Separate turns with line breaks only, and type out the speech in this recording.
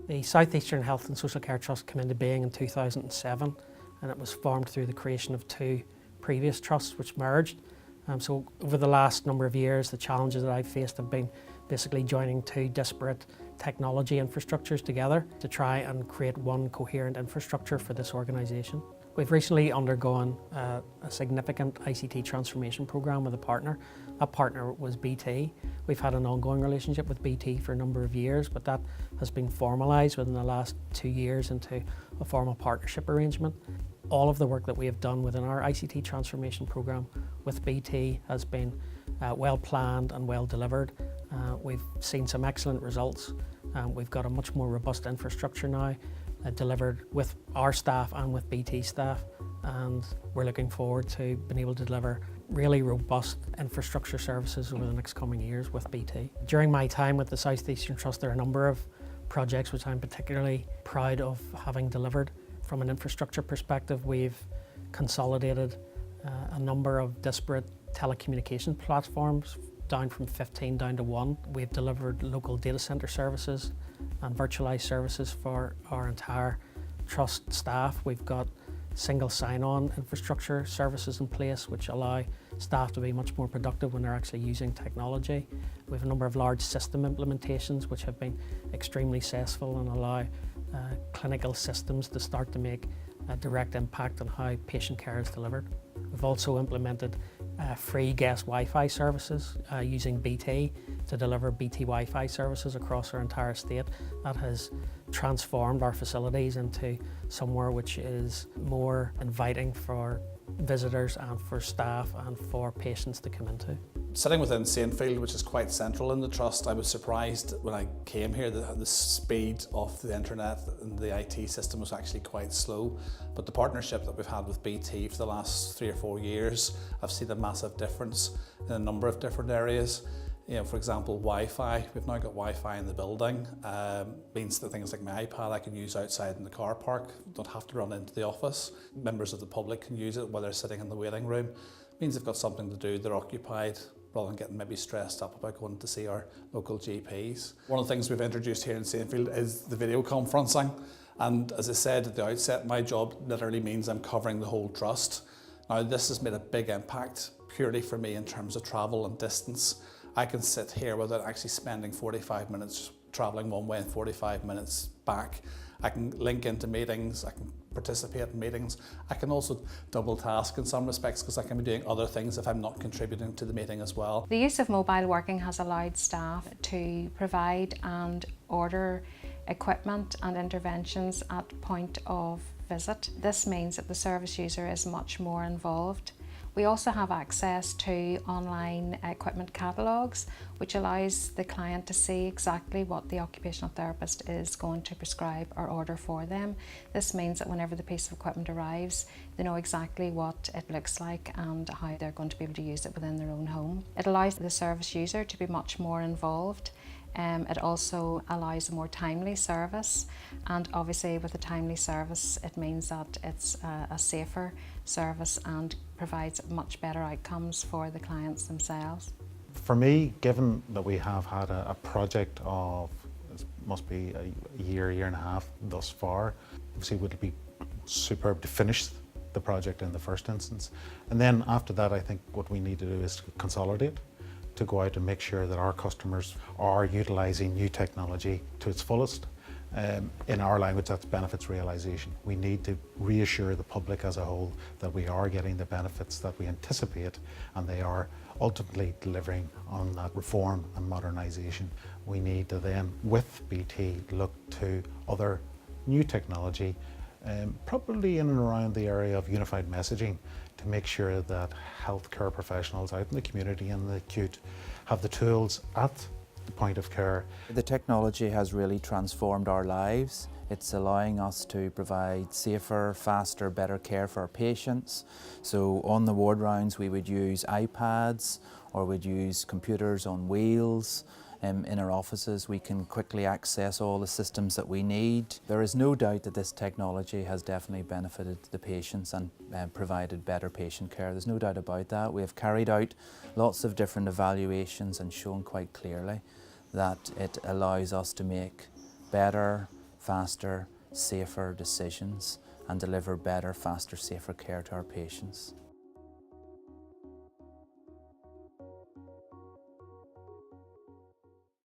The South Eastern Health and Social Care Trust came into being in 2007, and it was formed through the creation of two previous trusts which merged. So over the last number of years, the challenges that I've faced have been basically joining two disparate technology infrastructures together to try and create one coherent infrastructure for this organisation. We've recently undergone a significant ICT transformation programme with a partner. That partner was BT. We've had an ongoing relationship with BT for a number of years, but that has been formalised within the last 2 years into a formal partnership arrangement. All of the work that we have done within our ICT transformation programme with BT has been well planned and well delivered. We've seen some excellent results. We've got a much more robust infrastructure now, delivered with our staff and with BT staff, and we're looking forward to being able to deliver really robust infrastructure services over the next coming years with BT. During my time with the South Eastern Trust, there are a number of projects which I'm particularly proud of having delivered. From an infrastructure perspective, we've consolidated a number of disparate telecommunication platforms down from 15 down to 1. We've delivered local data centre services and virtualised services for our entire trust staff. We've got single sign-on infrastructure services in place which allow staff to be much more productive when they're actually using technology. We have a number of large system implementations which have been extremely successful and allow clinical systems to start to make a direct impact on how patient care is delivered. We've also implemented free guest Wi-Fi services using BT to deliver BT Wi-Fi services across our entire estate. That has transformed our facilities into somewhere which is more inviting for visitors and for staff and for patients to come into.
Sitting within Saintfield, which is quite central in the Trust, I was surprised when I came here that the speed of the internet and the IT system was actually quite slow. But the partnership that we've had with BT for the last 3 or 4 years, I've seen a massive difference in a number of different areas. You know, for example, Wi-Fi. We've now got Wi-Fi in the building. Means that things like my iPad I can use outside in the car park, don't have to run into the office. Members of the public can use it while they're sitting in the waiting room. Means they've got something to do, they're occupied, rather than getting maybe stressed up about going to see our local GPs. One of the things we've introduced here in Saintfield is the video conferencing. And as I said at the outset, my job literally means I'm covering the whole trust. Now this has made a big impact purely for me in terms of travel and distance. I can sit here without actually spending 45 minutes travelling one way and 45 minutes back. I can link into meetings, I can participate in meetings. I can also double task in some respects because I can be doing other things if I'm not contributing to the meeting as well.
The use of mobile working has allowed staff to provide and order equipment and interventions at point of visit. This means that the service user is much more involved. We also have access to online equipment catalogues, which allows the client to see exactly what the occupational therapist is going to prescribe or order for them. This means that whenever the piece of equipment arrives, they know exactly what it looks like and how they're going to be able to use it within their own home. It allows the service user to be much more involved. It also allows a more timely service, and obviously with a timely service it means that it's a safer service and provides much better outcomes for the clients themselves.
For me, given that we have had a project of, it must be a year and a half thus far, obviously it would be superb to finish the project in the first instance. And then after that, I think what we need to do is consolidate, to go out and make sure that our customers are utilising new technology to its fullest. In our language, that's benefits realisation. We need to reassure the public as a whole that we are getting the benefits that we anticipate and they are ultimately delivering on that reform and modernisation. We need to then, with BT, look to other new technology, probably in and around the area of unified messaging, to make sure that healthcare professionals out in the community and the acute have the tools at the point of care.
The technology has really transformed our lives. It's allowing us to provide safer, faster, better care for our patients. So on the ward rounds we would use iPads or we'd use computers on wheels. In our offices we can quickly access all the systems that we need. There is no doubt that this technology has definitely benefited the patients and provided better patient care. There's no doubt about that. We have carried out lots of different evaluations and shown quite clearly that it allows us to make better, faster, safer decisions and deliver better, faster, safer care to our patients.